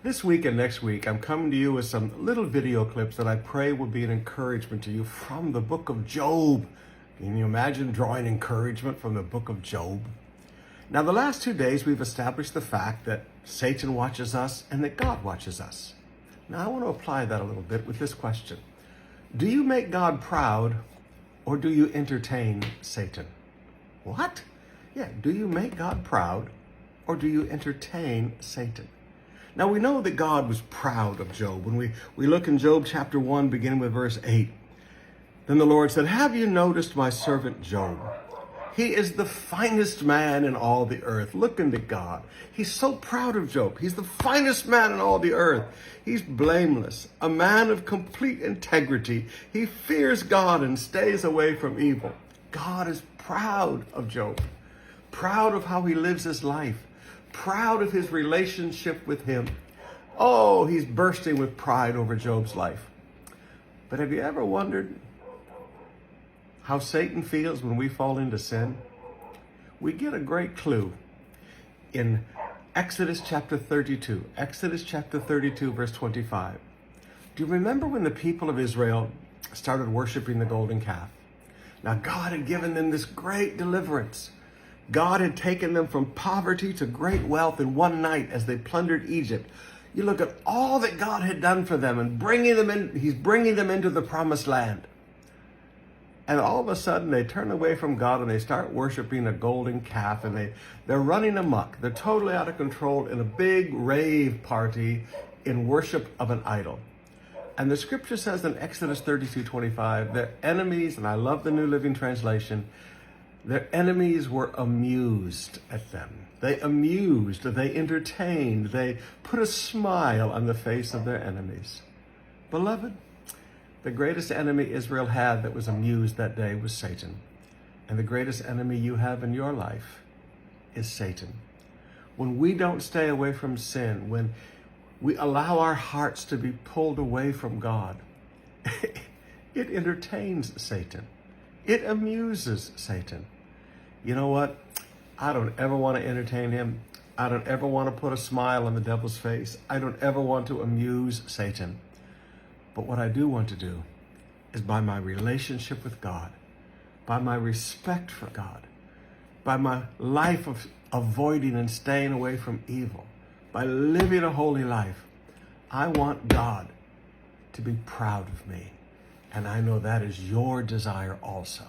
This week and next week, I'm coming to you with some little video clips that I pray will be an encouragement to you from the book of Job. Can you imagine drawing encouragement from the book of Job? Now, the last 2 days, we've established the fact that Satan watches us and that God watches us. Now, I want to apply that a little bit with this question. Do you make God proud or do you entertain Satan? What? Yeah, do you make God proud or do you entertain Satan? Now, we know that God was proud of Job. When we look in Job chapter 1, beginning with verse 8, then the Lord said, "Have you noticed my servant Job? He is the finest man in all the earth." Look into God. He's so proud of Job. He's the finest man in all the earth. He's blameless, a man of complete integrity. He fears God and stays away from evil. God is proud of Job, proud of how he lives his life, proud of his relationship with him. Oh, he's bursting with pride over Job's life. But have you ever wondered how Satan feels when we fall into sin? We get a great clue in Exodus chapter 32. Exodus chapter 32, verse 25. Do you remember when the people of Israel started worshiping the golden calf? Now, God had given them this great deliverance. God had taken them from poverty to great wealth in one night as they plundered Egypt. You look at all that God had done for them and He's bringing them into the promised land. And all of a sudden they turn away from God and they start worshiping a golden calf, and they're running amok. They're totally out of control in a big rave party in worship of an idol. And the scripture says in Exodus 32:25, their enemies, and I love the New Living Translation, their enemies were amused at them. They amused, they entertained, they put a smile on the face of their enemies. Beloved, the greatest enemy Israel had that was amused that day was Satan. And the greatest enemy you have in your life is Satan. When we don't stay away from sin, when we allow our hearts to be pulled away from God, it entertains Satan. It amuses Satan. You know what? I don't ever want to entertain him. I don't ever want to put a smile on the devil's face. I don't ever want to amuse Satan. But what I do want to do is, by my relationship with God, by my respect for God, by my life of avoiding and staying away from evil, by living a holy life, I want God to be proud of me. And I know that is your desire also.